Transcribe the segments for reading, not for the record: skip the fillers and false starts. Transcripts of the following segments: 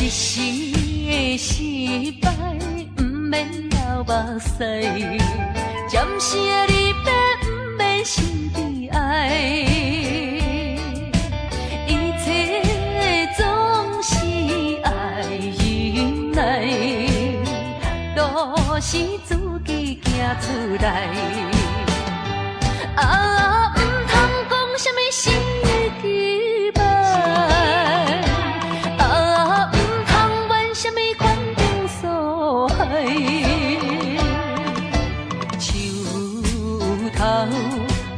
一时的失败，不免流目屎，暂时的离别，不免心悲哀。一切总是爱忍耐，都是自己行出来。啊，唔通讲什么心意歹，啊，唔通怨什么款定所害。树头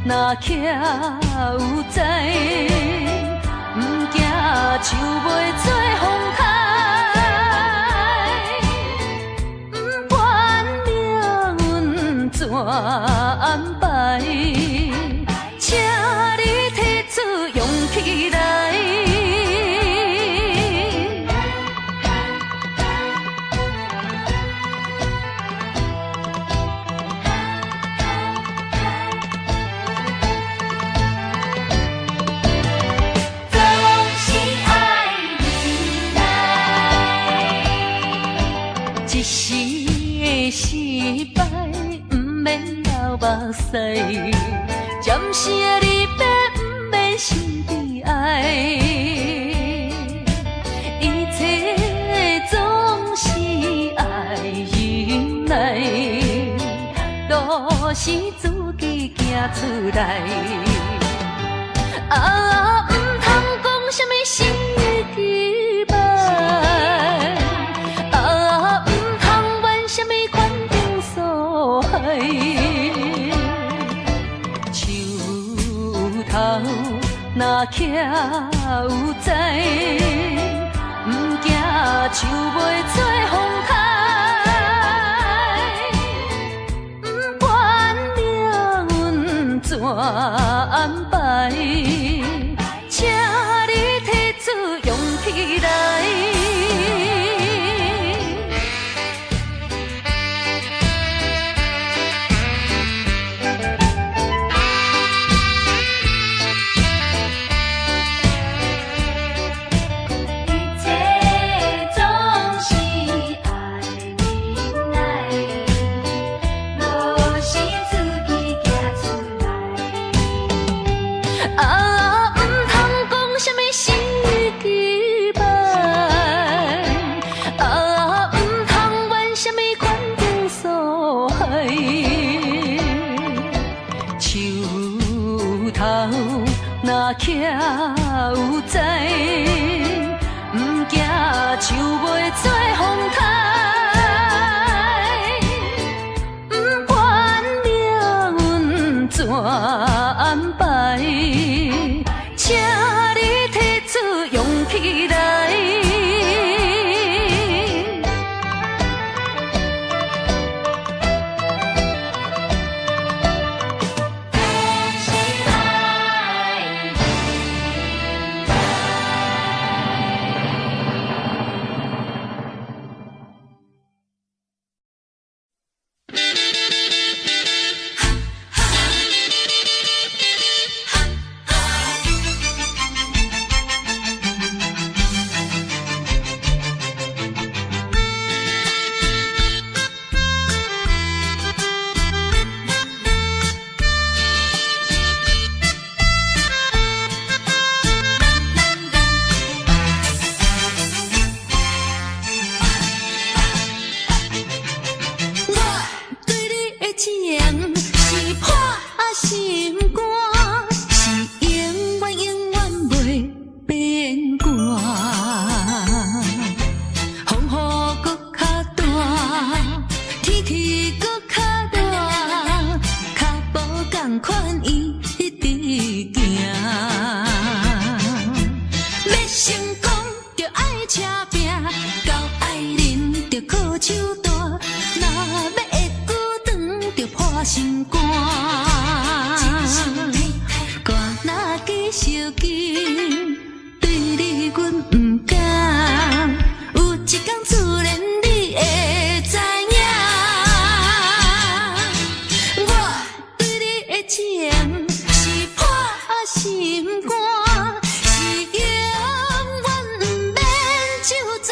若徛有在，唔惊树袂做风台，唔管命运怎安排。请你提出勇气来，总是爱忍耐，一时的失败，不免流目屎。暂时的离别，不免心悲哀。一切总是爱忍耐，都是自己行出来。啊，唔通讲什么心意歹，啊，唔通怨什么款定所害。头若徛有在，唔惊树袂做风台，唔管命运怎安排，请你提出勇气来。若徛有在，唔惊树袂做风台，唔管命运怎安排，请你提出勇气来。心肝是永远不免就这。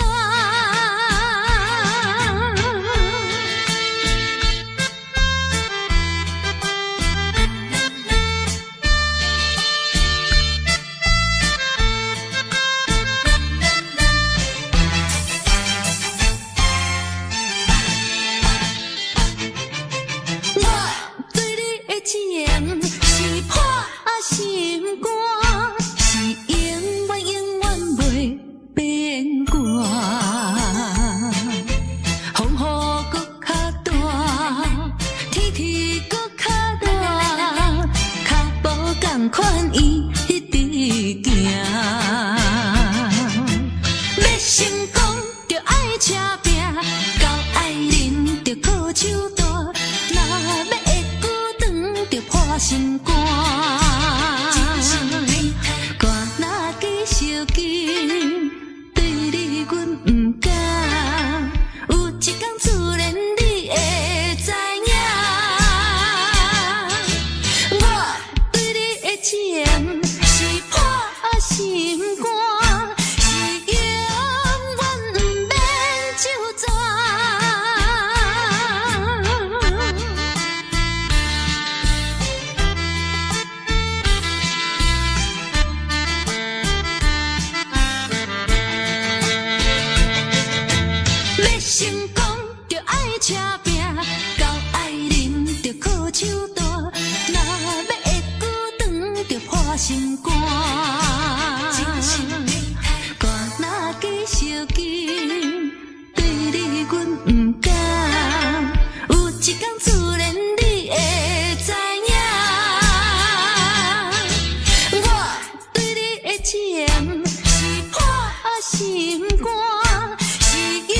成功着爱车拼，到爱人着靠手大，若要会久长着破心肝。歌若继续紧，对你阮不敢，有一天自然你会知影。我对你的情是破心肝，是永远不免就全。要成功着爱车拼，到爱人着靠手大，若要会久长着破心肝。歌若继续紧，对你阮不敢，有一天自然你会知影。我对你的情是破心肝，是永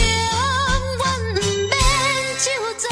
远不免就全。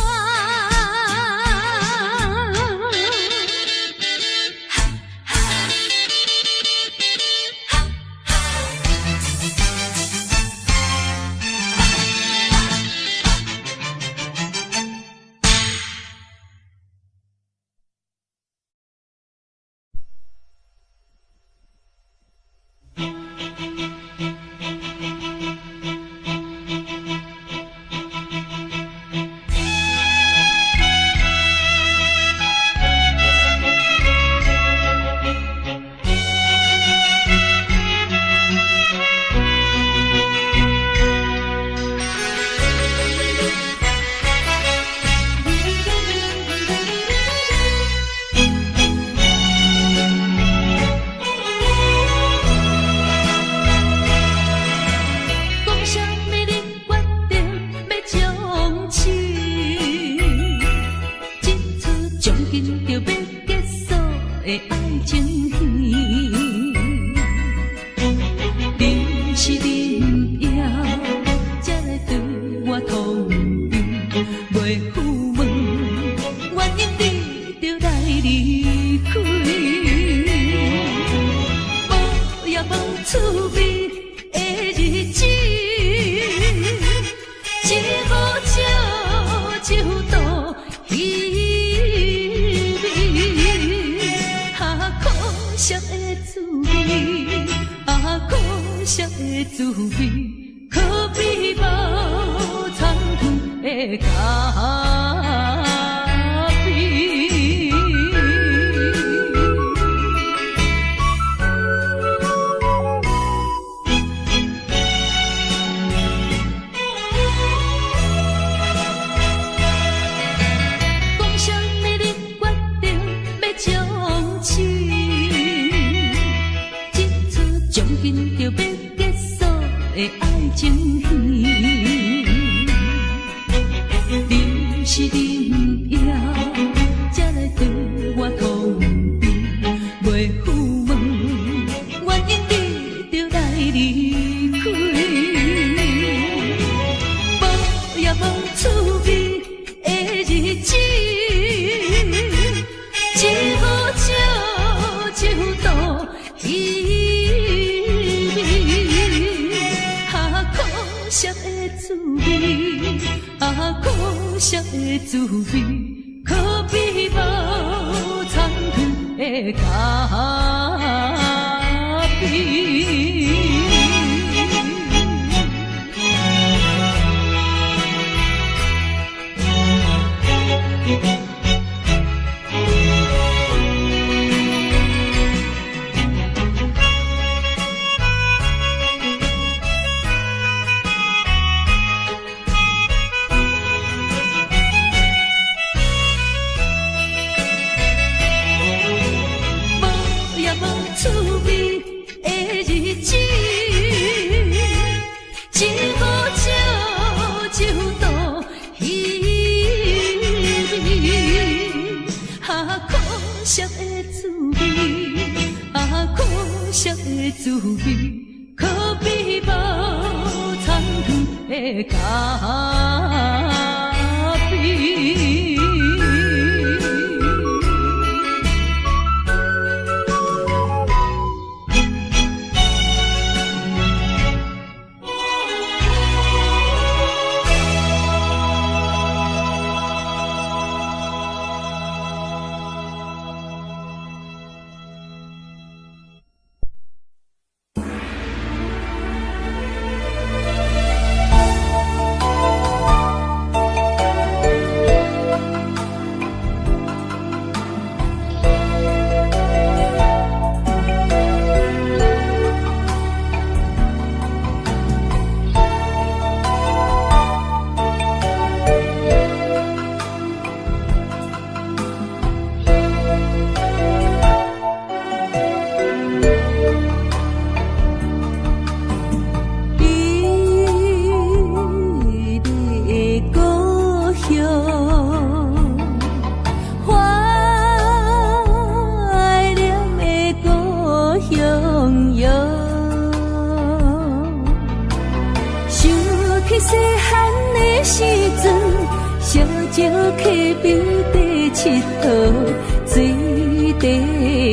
讲啥物你决定要将痴，这出将近就要结束的爱情戏，你是恁要才来对我通知，袂赴问原因你就来离开，无也无趣味的日子。一壶酒酒倒稀微，可惜的滋味，可惜的滋味，可比无参汤的咖啡。讲啥物你决定要将痴，这出将近就要结束的爱情戏，你是恁要才来对我通知，袂赴问原因你就来离开，无也无趣味的日子。一壶酒酒倒稀微，可惜的滋味，可惜的滋味，可比无参汤的咖啡。趣味的日子，一壶酒酒倒稀微，可惜的滋味，可惜的滋味，可比无的咖啡。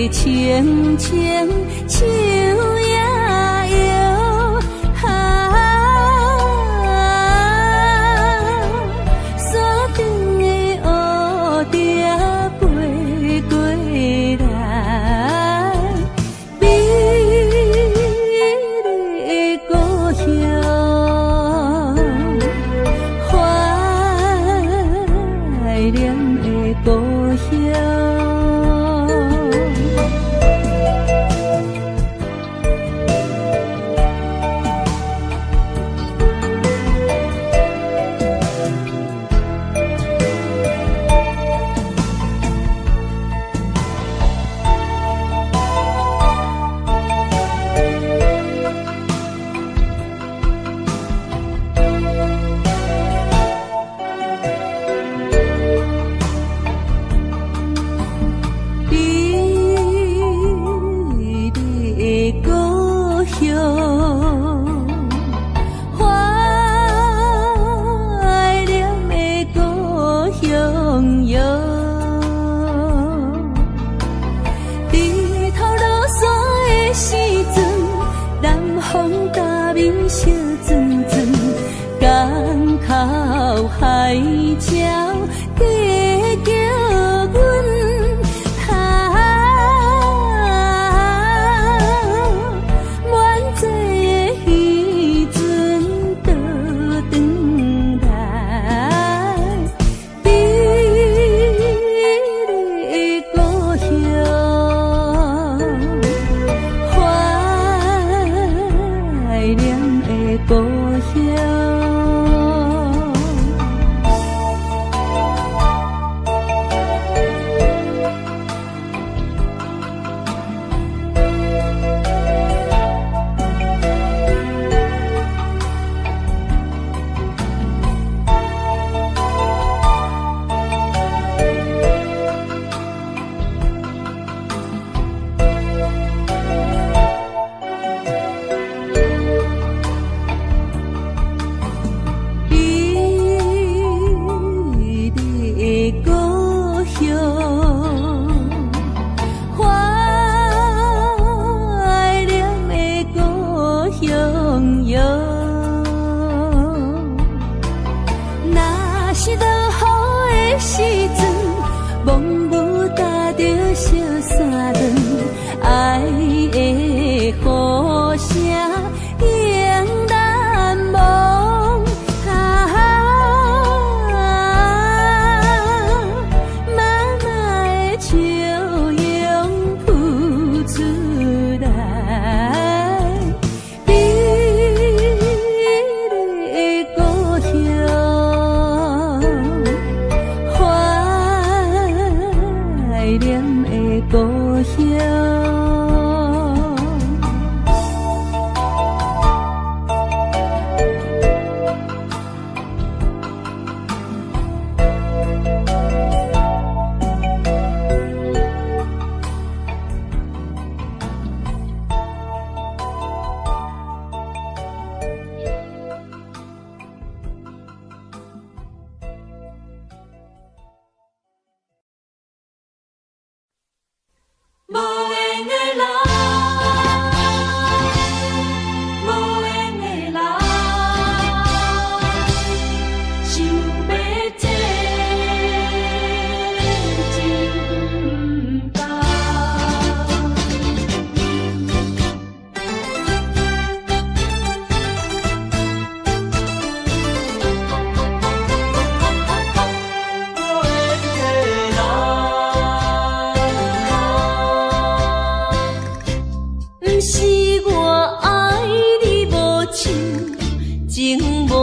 清清树也摇，山顶的乌蝶飞过来，美丽的故乡，怀念的故乡。海鸟在叫阮，满载的渔船倒转来，美丽的故乡，怀念的故乡。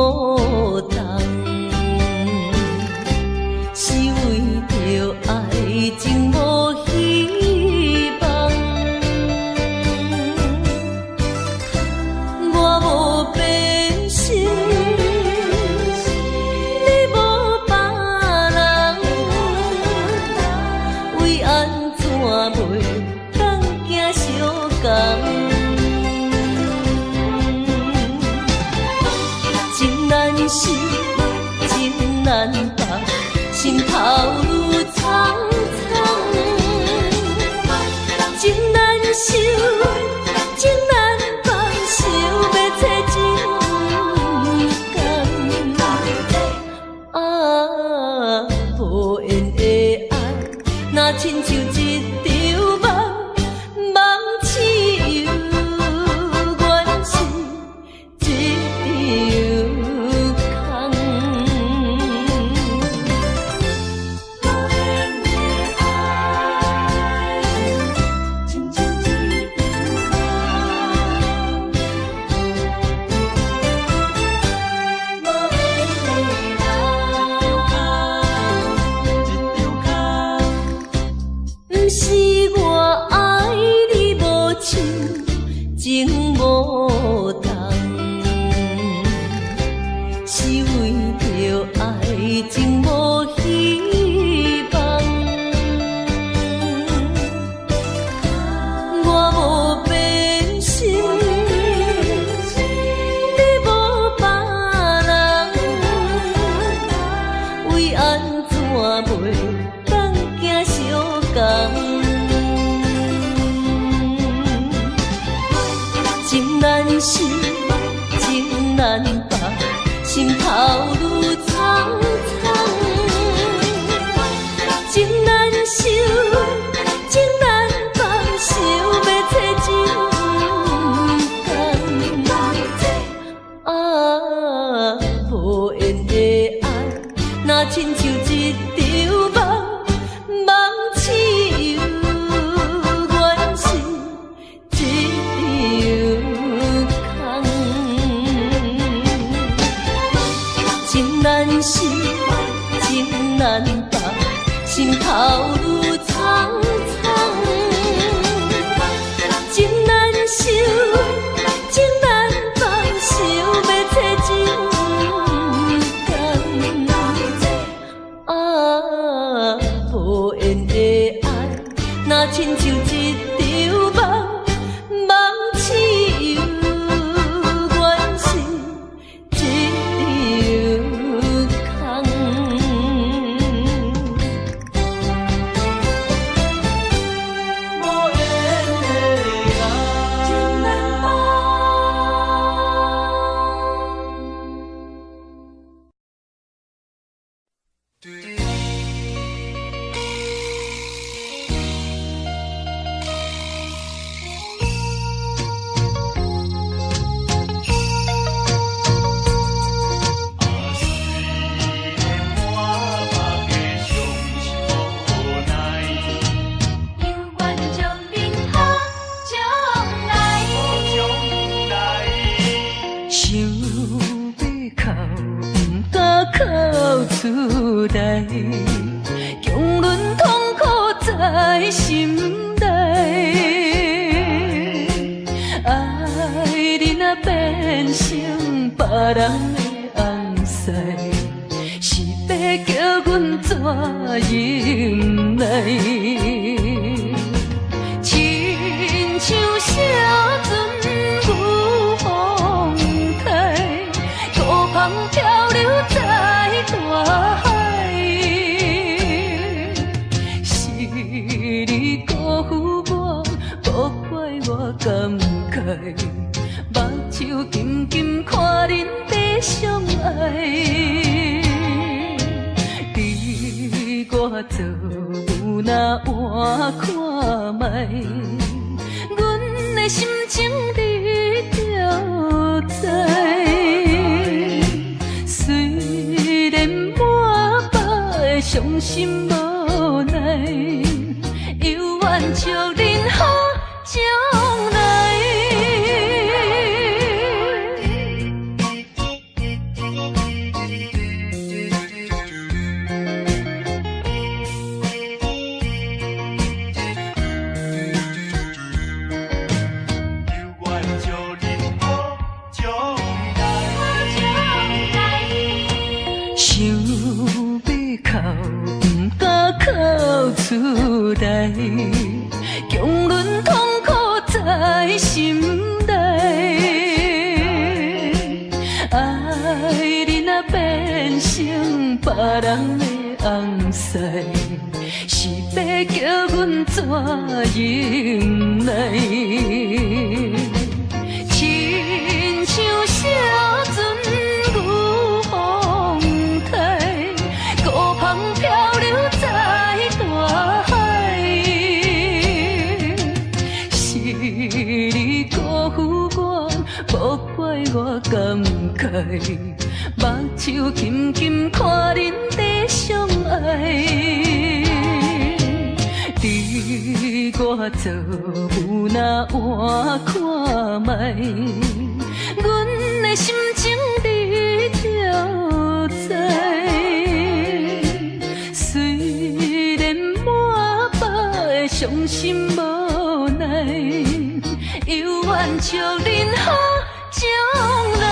无同，是为着爱情无希望。我无变心，你无别人，为安怎袂当行相共？情难舍，情难放，心头愈苍苍。情难收，情难放，想要找情感。啊，无缘的爱，若亲像一场梦，梦似有缘是一场不是我爱你无像情无同，是为着爱情无希望。我无变心，你无别人，为安怎袂当行相共？情难舍，情难放，心头愈苍苍。情难收，情难放，想要找情感。啊，无缘的爱，若亲像一场梦，梦似有缘是一场空。情难舍，情难放，心头愈苍苍。情难收，情难放，想要找情感。啊，无缘的爱，若亲像一场梦，梦似有缘是一场空。无缘的爱，情难放。出来，强忍痛苦在心内。爱你若变成别人的红婿，是要叫阮怎忍耐？亲像小船有风台，孤帆漂流在大海，是你辜负我，误怪我感慨，目睭紧紧看恁在相爱。你我做有哪换看卖，阮的心情你就知。虽然满腹伤心无奈，犹愿祝恁好将来。代，强忍痛苦在心内。爱你若变成别人的红婿，是要叫阮怎忍耐？亲像小船御风台，孤帆漂流在大海。是你辜负我，无怪我感慨，目睭轻轻看恁在相爱。你我做有哪换看卖，阮的心情你就知。虽然满腹的伤心无奈，犹愿祝恁好将来。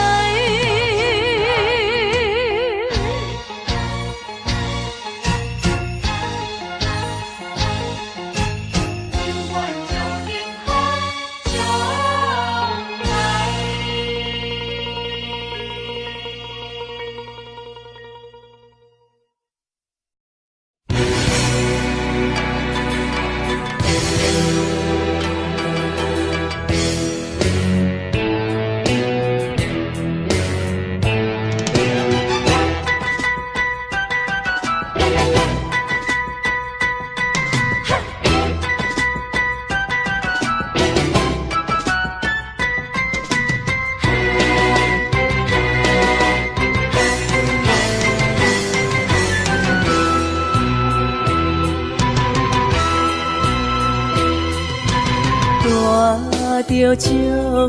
着祝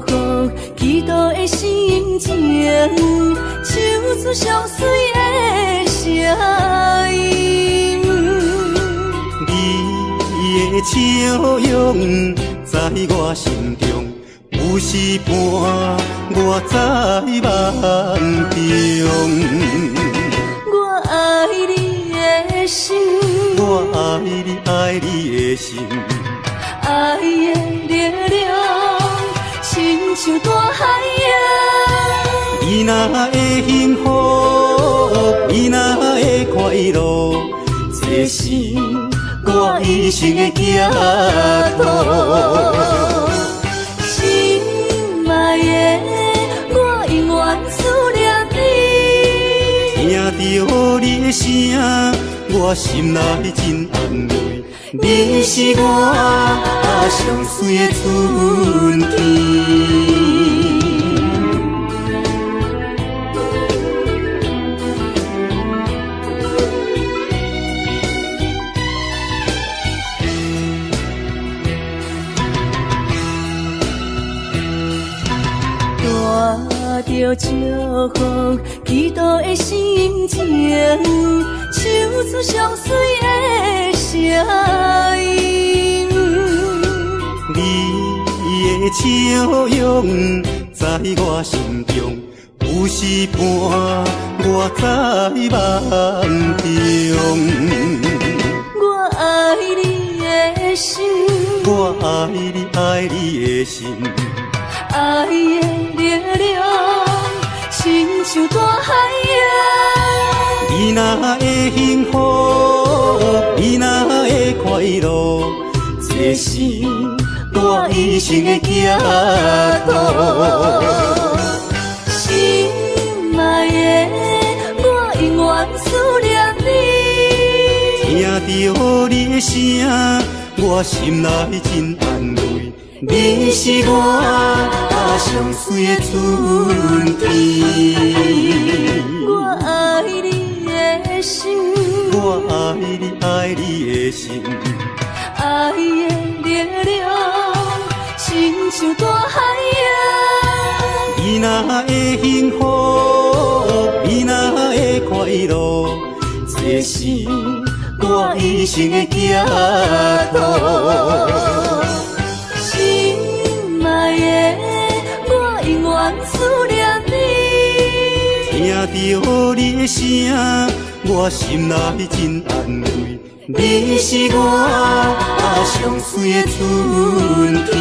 福祈祷的心情，唱出相随的声音。你的笑容在我心中，有时伴我在梦中。我爱你的心，我爱你爱你的心，爱的力量亲像大海洋。你若会幸福，你若会快乐，这是我一生的寄托。心爱的，我永远思念你，听到你的声，我心内真安慰。你是我相随的春天。带着祝福祈祷的心情，唱出相随的声音。你的笑容在我心中，有时伴我在梦中。我爱你的心，我爱你爱你的心，爱的力量亲像大海洋。你若会幸福，你若会快乐，这是我一生的寄托。心爱的，我永远思念你，听到你的声，我心内真安慰。你是我相随的春天。我爱你的心，我爱你爱你的心，爱的力量亲像大海洋。你若会幸福，你若会快乐，这是我一生的寄托。心爱的，我永远思念你，听到你的声，我心内真安慰。你是我上水的春天。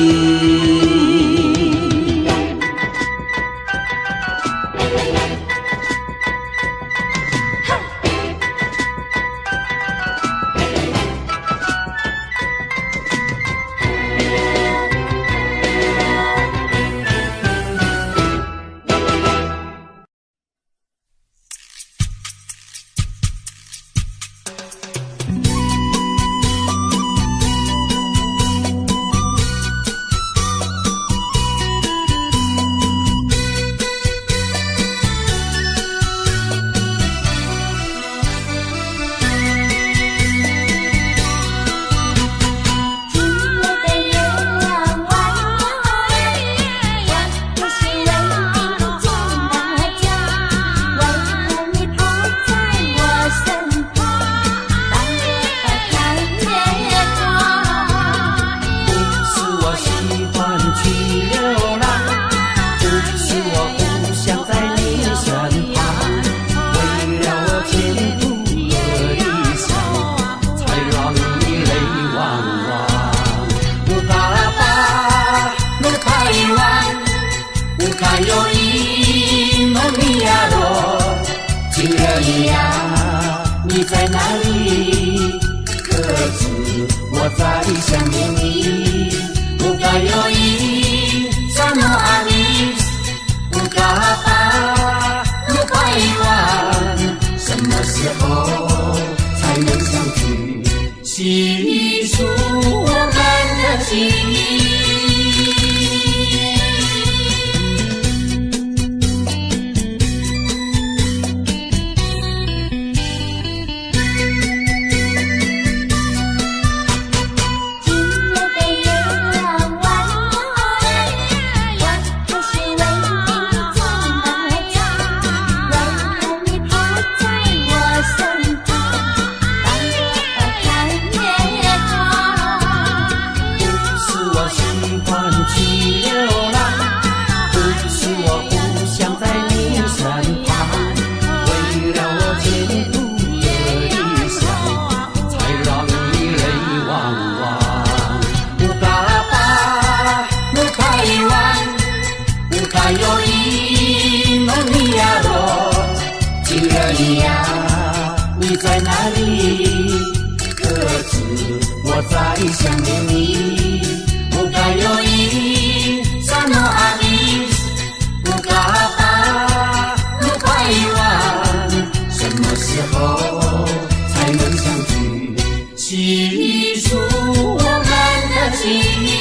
你在哪里？可知我在想念你。不该有一刹那阿弥，不该把路拐弯，什么时候才能相聚？细数我们的情谊。你在哪里？可知我在想念你。不该有一刹那阿弥，不该把路拐弯，什么时候才能相聚？细数我们的情谊。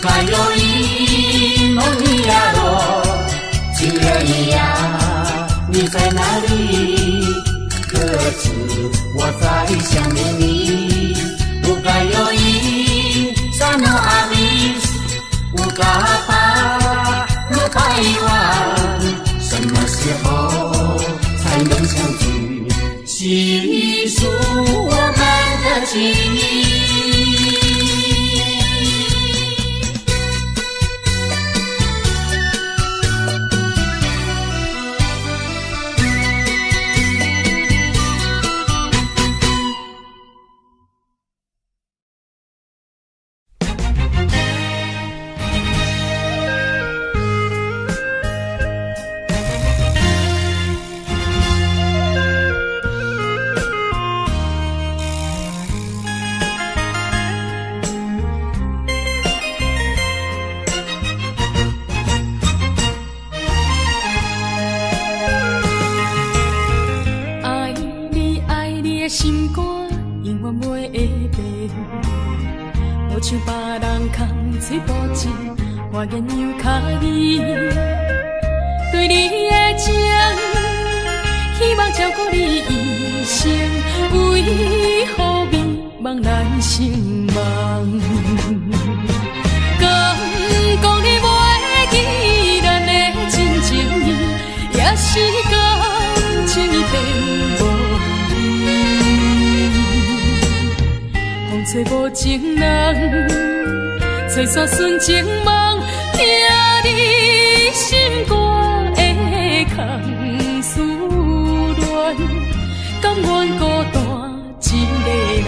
还有一梦你呀罗，情人呀，你在哪里？可知我在想念你。不该有一刹那阿弥，不该把路拐弯，什么时候才能相聚？细数我们的情谊。无像别人空嘴无舌，我言又卡意。对你的情，希望照顾你一生，为何迷茫难成梦？敢讲你袂记咱的真情意，也是感情已变无味。风吹无情人，吹煞纯情梦，听你心肝的空思恋，甘愿孤单一个人。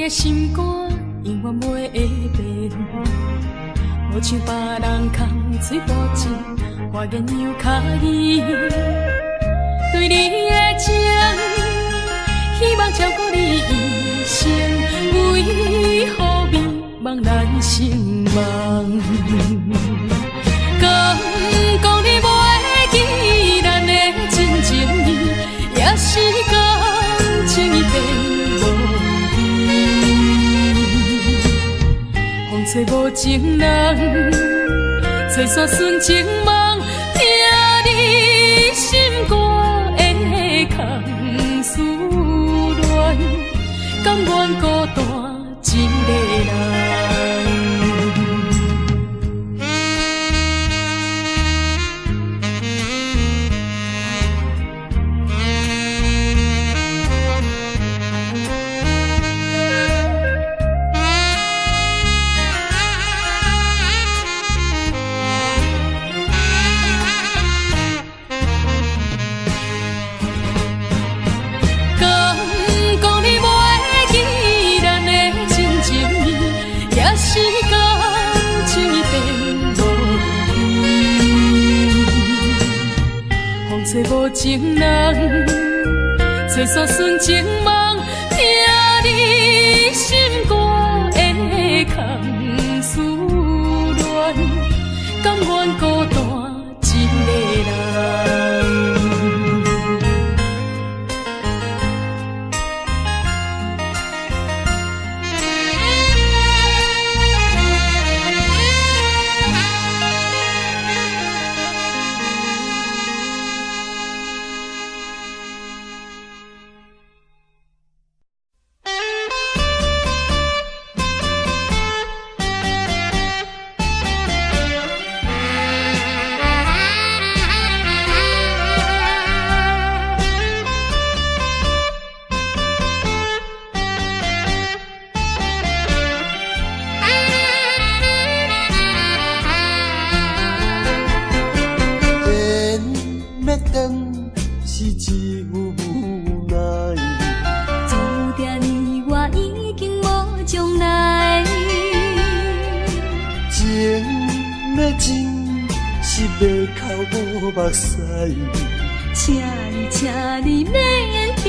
心肝永远袂会变，无像别人空嘴无舌，我言又卡意。对你的情，希望照顾你一生，为何迷茫难成梦？敢讲你袂记咱的真情意，也是感情已变。风吹无情人，吹煞纯情梦，听你心肝的空思恋，甘愿孤单一个人。吹无情人，吹煞纯情梦，听你心肝的空思恋，甘愿孤单一个人。目屎，请你免悲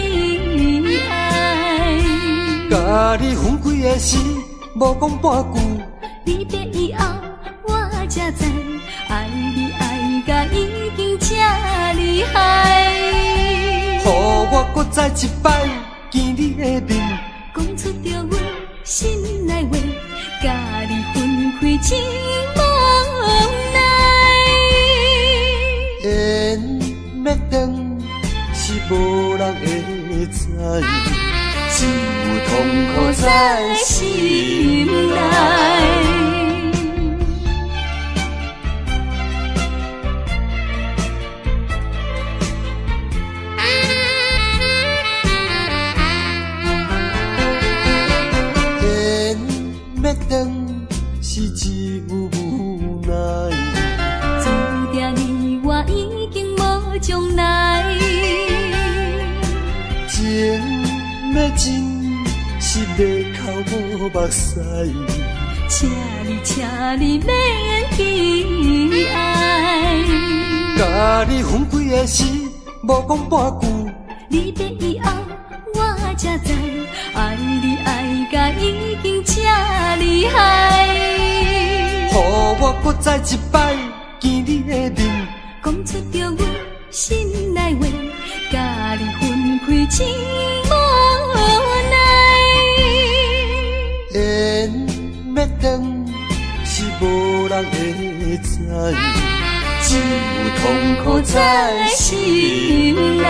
哀。甲你分开的时，无讲半句。离别以后，我才知，爱你爱甲已经这厉害。予我搁再一摆见你的面，讲出着阮心内话，甲你分开真无奈。缘要断是无人会知，只有痛苦在心内。缘要断是只有无奈。已经无将来，情要真是要哭无目屎。请你免悲哀。甲你分开的时，无讲半句。离别以后，我才知，爱你爱甲已经这厉再一摆见你的面，讲出着阮心内话，甲你分开真无奈。缘要断是无人会知，只有痛苦在心内。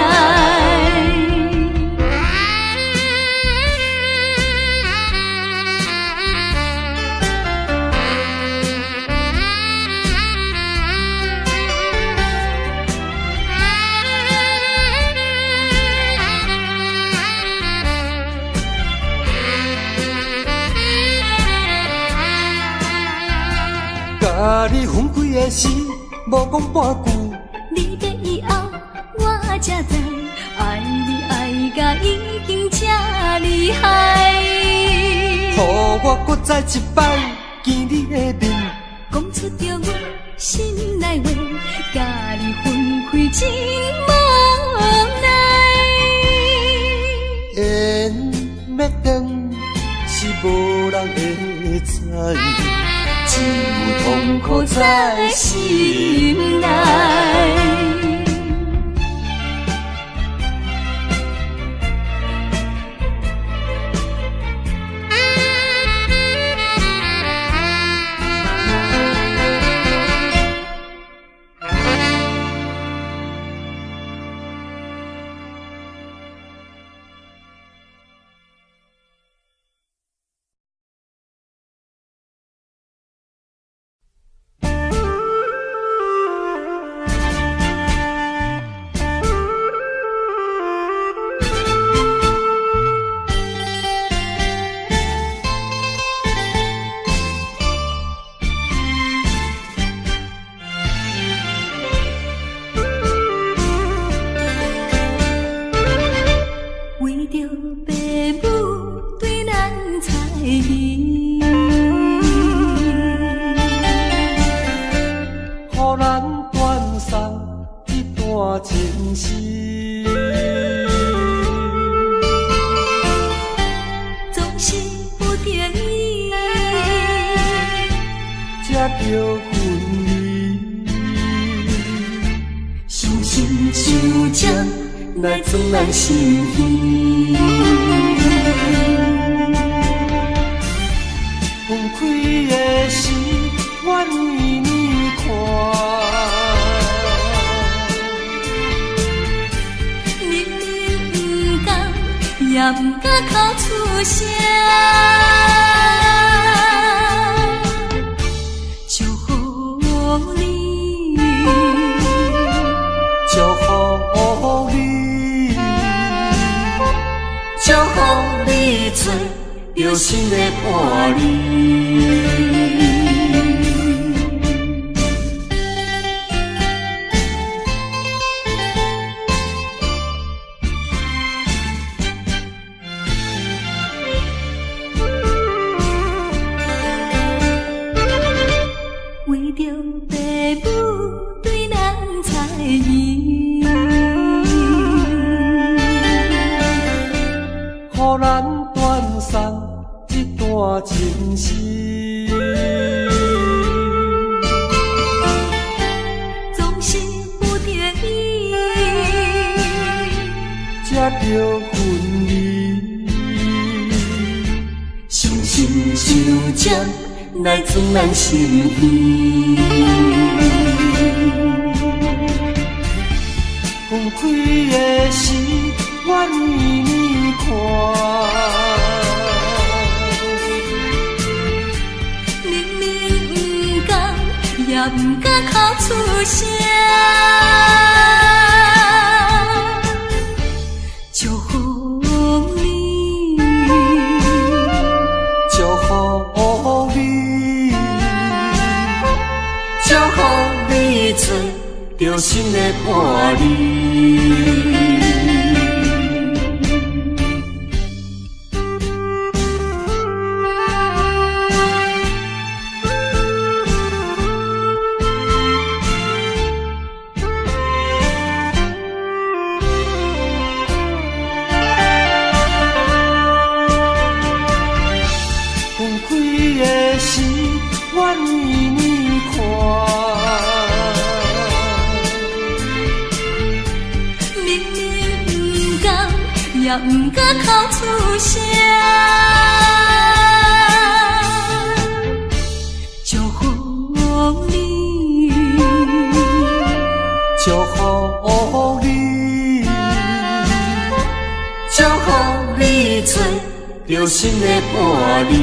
甲你分开的时，无讲半句。你的以后，我才知，爱你爱甲已经这厉害。予我搁再一摆见你的面，讲出着阮心内话，甲你分开真无奈。缘要断是无人会知，只有痛苦在心内。为着爸母对咱猜疑，予咱断送一段情丝，总是不得已，才着分离。伤心伤情来装咱心耳。分开的时，我年年看。明明不甘，也不敢口出声。祝福你，祝福你，祝福你做着新的伴侣。为着爸母对咱猜疑，予咱断送一段情丝，总是不得已，才着分离。伤心伤情来装咱心耳。分开的时，我年年看。明明不甘，也不敢口出声。祝福你，祝福你，祝福你做着新的伴侣。分开的时，我年年看。毋敢哭出声。祝福你，祝福你，祝福你找到新的伴侣。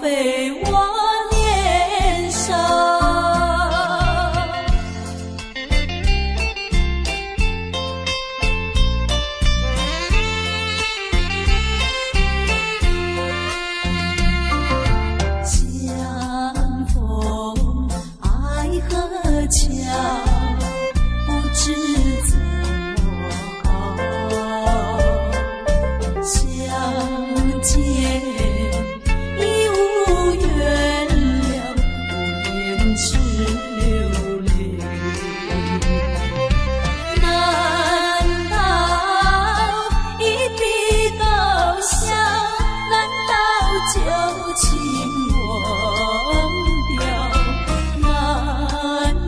费我年少。相逢爱河桥，不知怎么相见已无缘了，无言只流泪。难道一笔勾销？难道旧情忘掉？难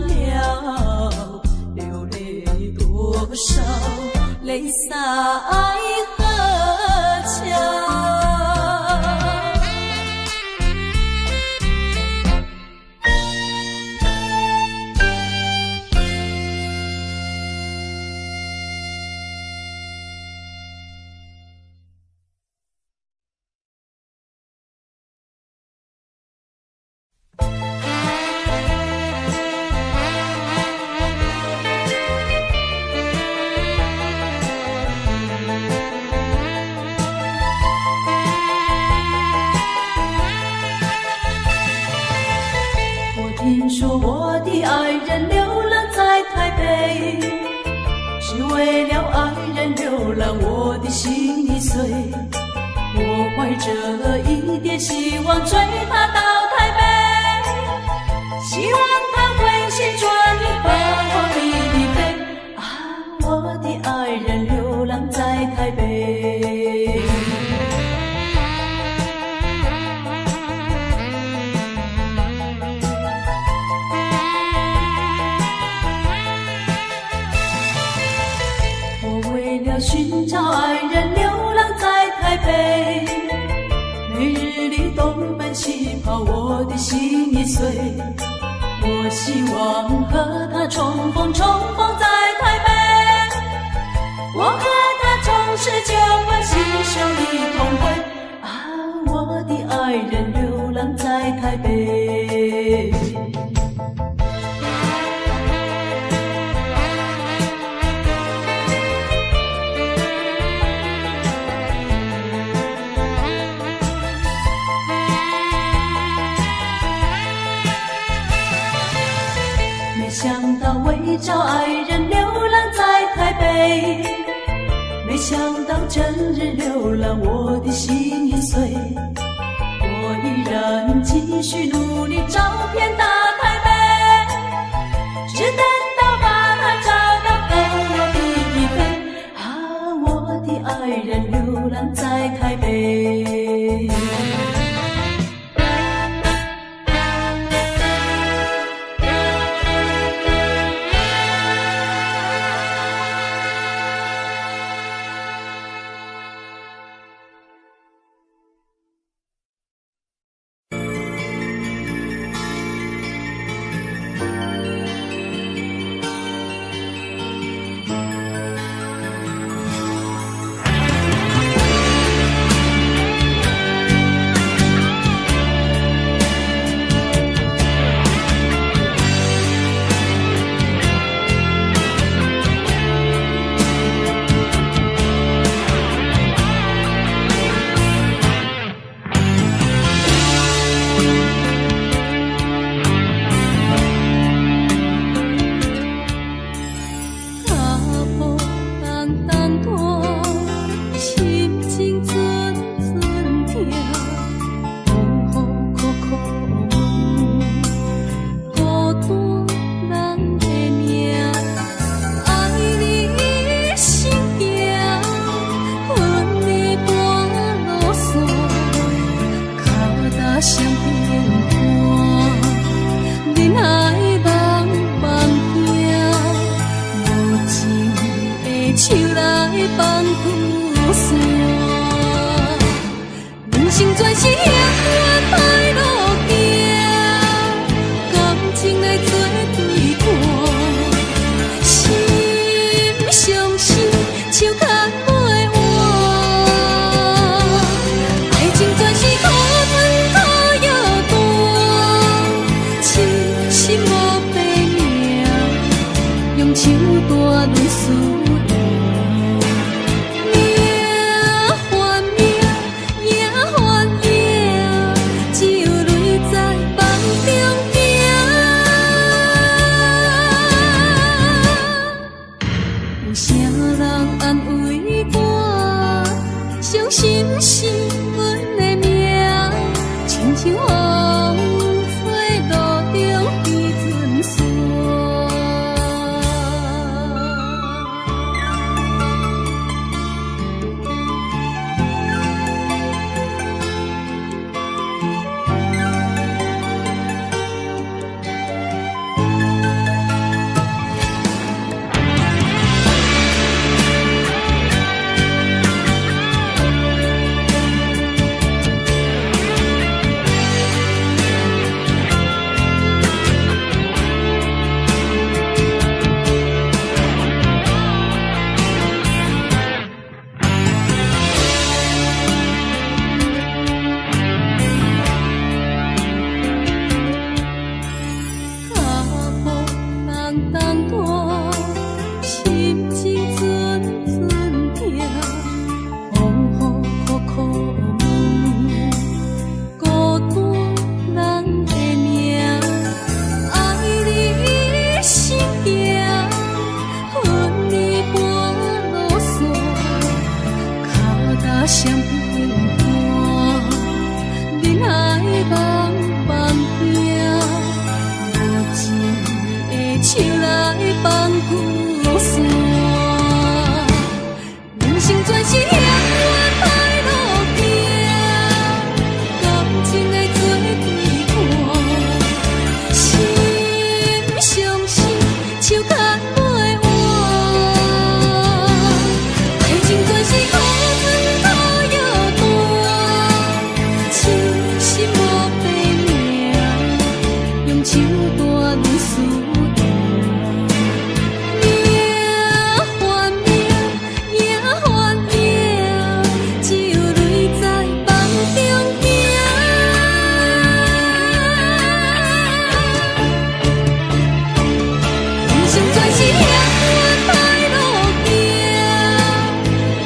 了流泪多少，泪洒爱河桥。听说我的爱人流浪在台北，只为了爱人流浪，我的心已碎。我怀着一点希望追他到台北，希望他会旋转你把我离飞。啊，我的爱人流浪在台北。寻找爱人流浪在台北，每日里东奔西跑，我的心已碎。我希望和他重逢在台北，我和他重拾旧欢，携手一同回。啊，我的爱人流浪在台北。没想到为找爱人流浪在台北，没想到整日流浪，我的心已碎。我依然继续努力找遍大台北，只等到把他找到和我一飞。啊，我的爱人流浪在台北。爱情全是靠阮靠手大论思念，命换命，也换命，只有泪在梦中行。有啥人安慰我？伤心是阮的命，亲像风吹路中飞船线。相片段，人海茫茫行，无情的手来放旧线。人生全是险恶歹路行，感情的做对看，心相惜，手牵袂换。爱情全是苦春土。手大论思念，命换命，也换命，只有泪在梦中行。人生全是险恶歹路行，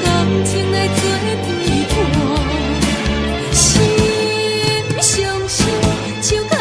感情的做对看，心相惜，手牵。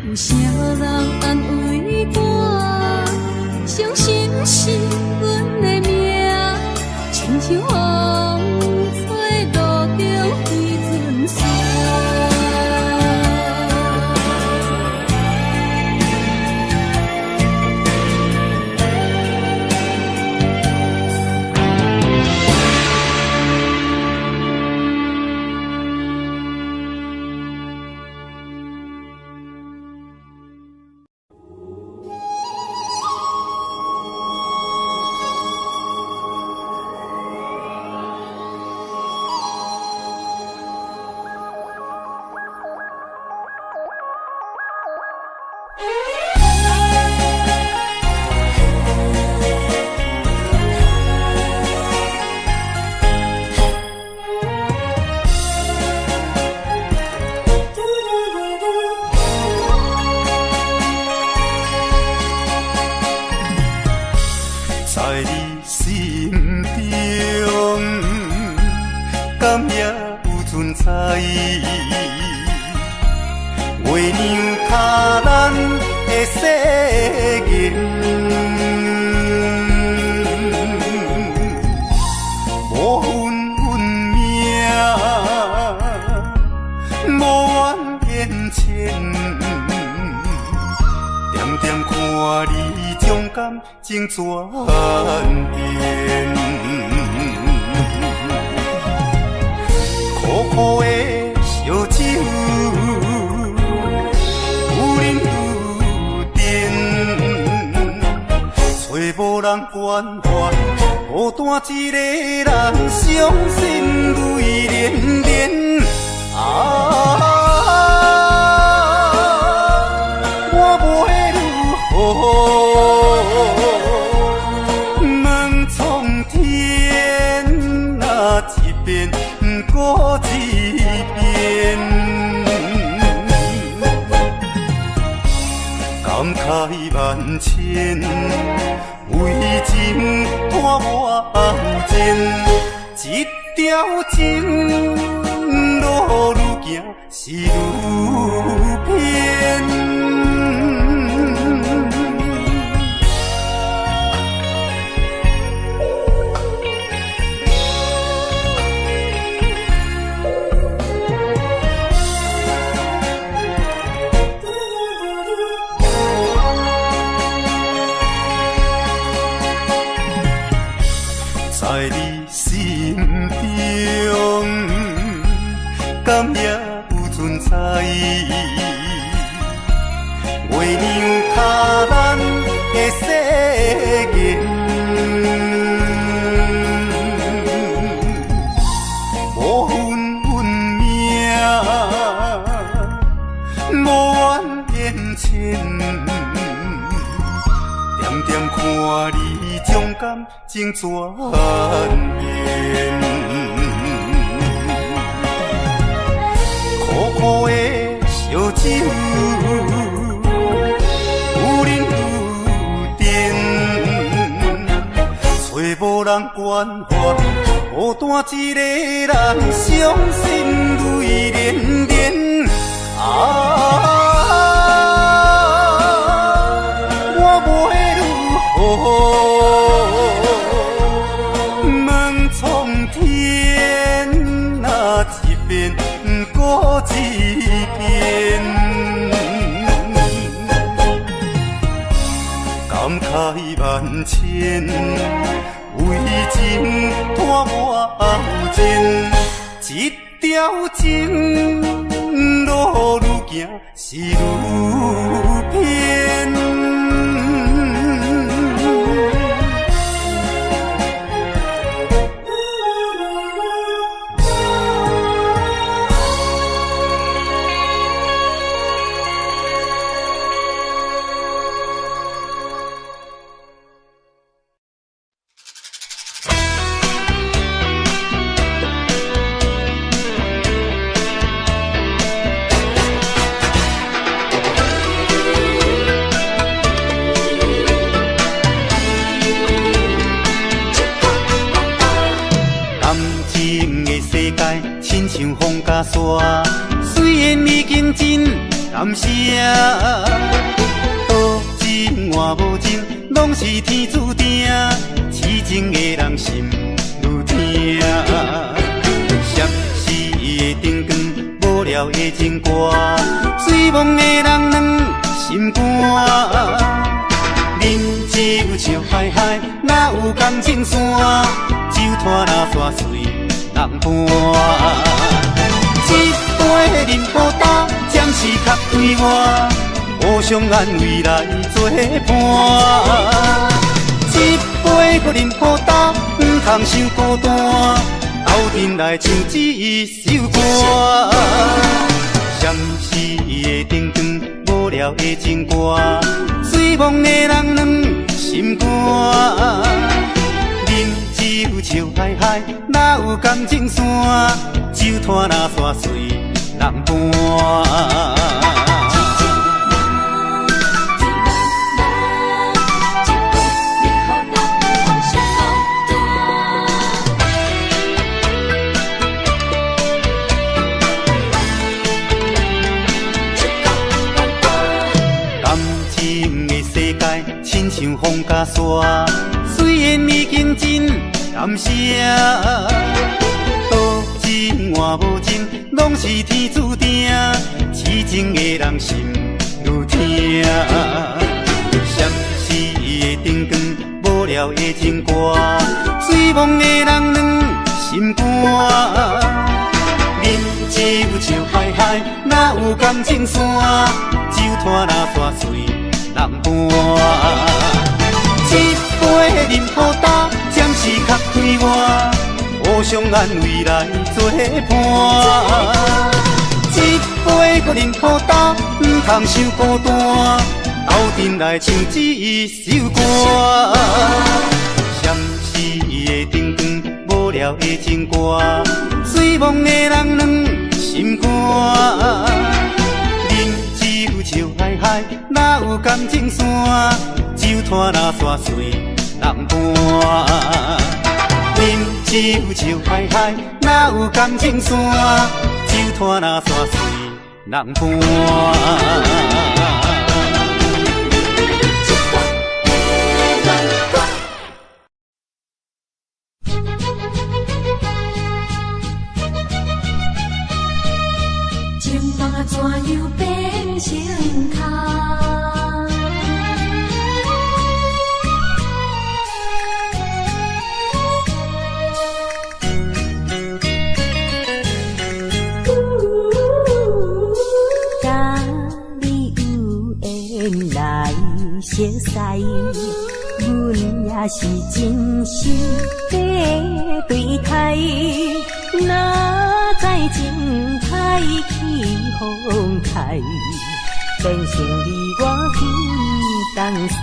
有啥人安慰我？伤心是阮的命，亲像风吹路中飞船线。在你心中，敢也有存在？月亮卡咱的誓言，无分运命，无怨言牵，点点看你将感情转变，苦苦的烧酒，有忍有甜，找无人关怀。孤单一个人，伤心泪连连。我要如何问苍天？那一遍过一遍，感慨万千，为情拖我后前，一条情路愈行是愈偏。在你心中，敢也有存在？月亮卡咱的世界，无分运命，无怨言牵。点点看你将感情转变，苦苦的烧酒，有忍有甜，找无人关怀，孤单一个人，伤心泪连连。问苍天，那一遍过一遍，感慨万千，为情拖我后前，一条情路愈行是愈偏。像风甲沙，虽然已经真感谢，多情换无情，拢是天注定，痴情的人心愈痛。闪逝的灯光，无聊的情歌，醉梦的人软心肝。饮酒笑嗨嗨，哪有感情线？酒摊若煞随人伴。一杯饮好干，暂时较对我，互相安慰来作伴。一杯搁饮好干，唔通伤孤单，斗阵来唱一首歌。闪逝的灯光，无聊的情歌，醉梦的人软心肝。饮酒笑嗨嗨，哪有感情线？酒摊若煞随人伴。感情的世界，亲像风甲沙，虽然已经真感谢。换无情，拢是天注定，痴情的人心愈痛。闪逝的灯光，无聊的情歌，醉梦的人软心肝。饮酒笑嗨嗨，哪有感情线？酒摊若煞随人伴。一杯饮好干，暂时较我，互相安慰来作伴。一杯搁饮好干，唔通伤孤单。斗阵来唱一首歌，闪烁的灯光，无聊的情歌，醉梦的人两心肝。饮酒笑嗨嗨，哪有感情线？酒摊若山水人伴。饮酒笑嗨嗨，哪有感情线？酒摊若山水人伴。怎样变成空？甲你有缘来熟悉，阮也是真心在对待。哪知情海起风台，变成你我分东西。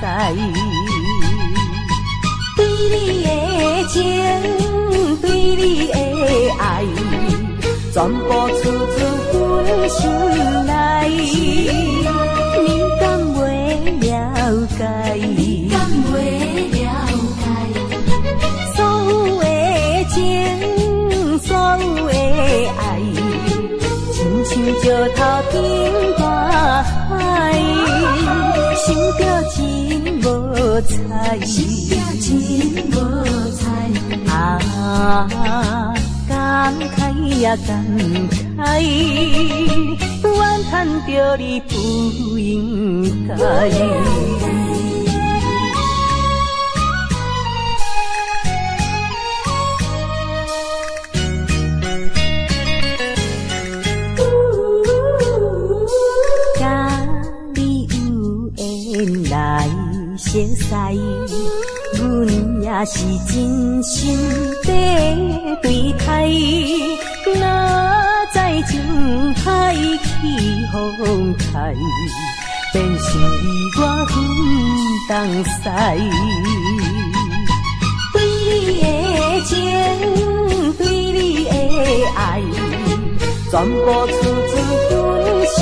对你的情，对你的爱，全部出自阮心内。你敢袂了解？你敢袂了解？所有的情，所有的爱，亲像石头顶大海，想着真无彩，想着真无彩。感慨也感慨，怨叹着你不应该。来熟悉，阮也是真心在对待。哪知情海起风台，变成你我分东西。对你的情，对你的爱，全部出自阮心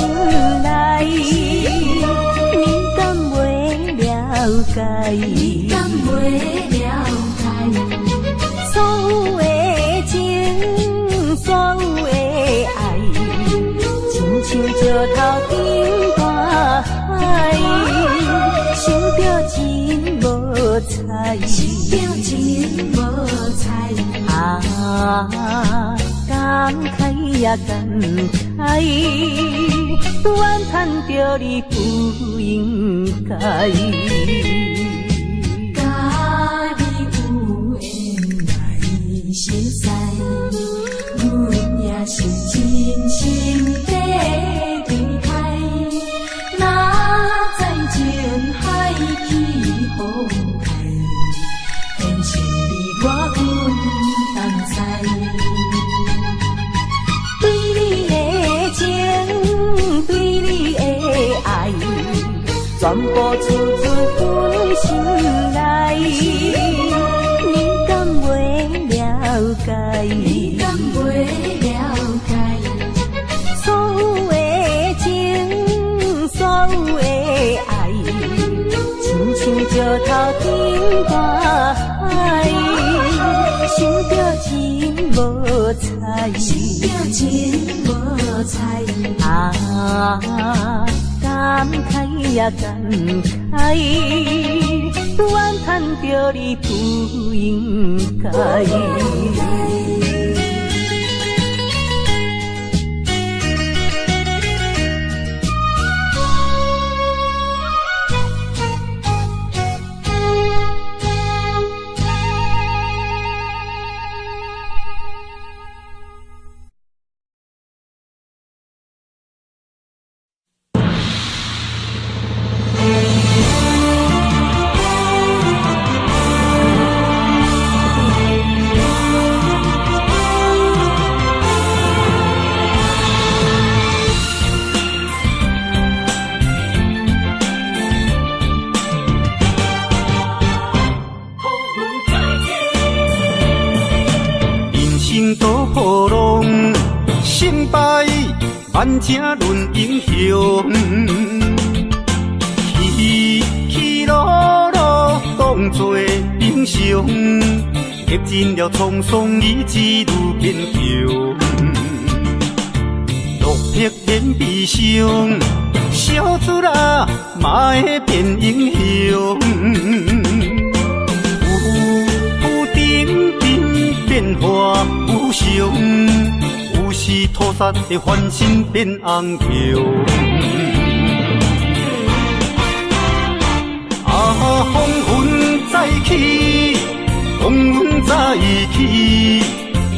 内。了解，你敢袂了解？所有的情，所有的爱，亲像石头顶大海，想着真无彩，想着真无彩。感慨也感慨，怨叹着你不应该。甲你有缘来熟悉，阮也是真心在对待。哪知情海起风台，变成你我分东西。对你的情，对你的爱，全部出自阮心内。你敢袂了解？你敢袂了解？所有的情，所有的爱，亲像石头顶大海，想着真无彩，想着真无彩。感慨也感慨，怨叹着你不应该。生多波浪，成败万正论英雄。起起落落当作英雄，历尽了沧桑，意志愈坚强。落魄变悲伤，小子啊，嘛会变英雄。有顶顶变化有常，有时土煞会翻身变红桥。啊，风云再起，风云再起，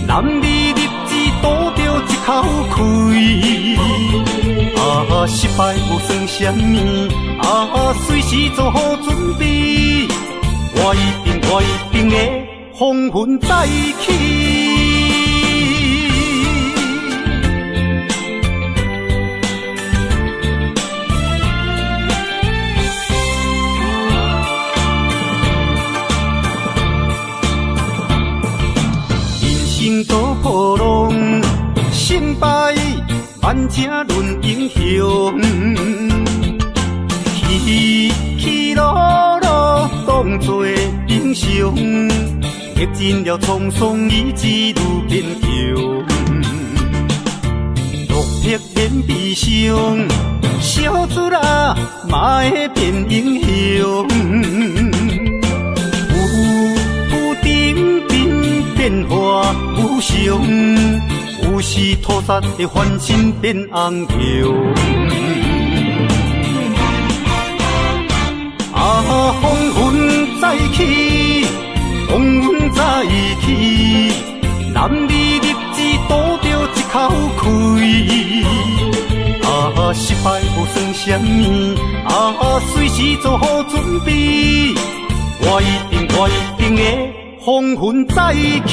男儿立志赌着一口气。啊，失败无算什么，啊，随时做好准备。我一定会风云再起。多波浪，成败万正论英雄。起起落落当作英雄，历尽了沧桑，意志愈坚强。落魄变悲伤，小子啊，嘛会变英雄。有顶顶变化有常，有时土煞会翻身变红桥。啊，风云再起，风云再起，男儿立志赌着一口气。啊，失败无算什么，啊，随时做好准备。我一定会风云再起。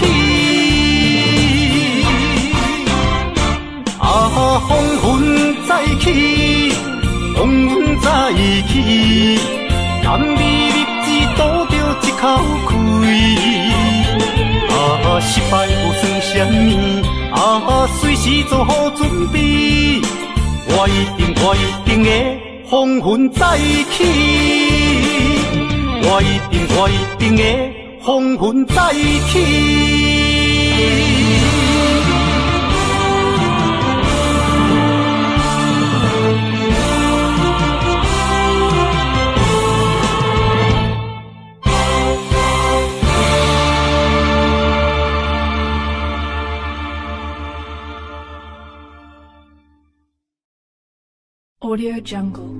啊，风云再起，风云再起，男儿立志赌着一口气。啊，失败无算什么，啊，随时做好准备。我一定会风云再起。我一定会风云再起。Audio Jungle.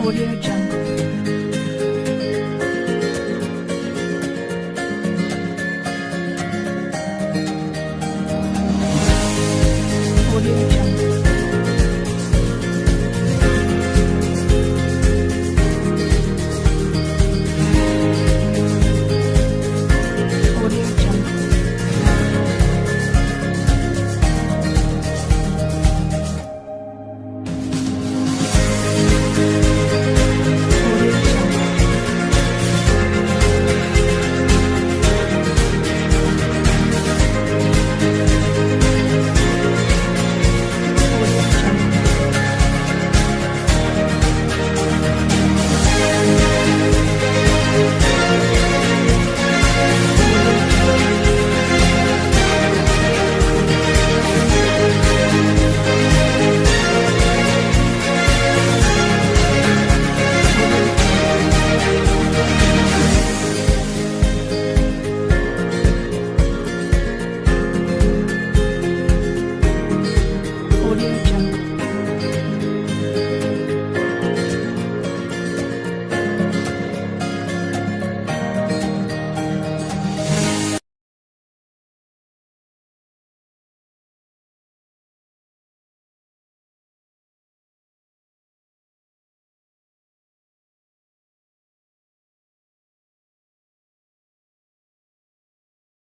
Audio Jungle.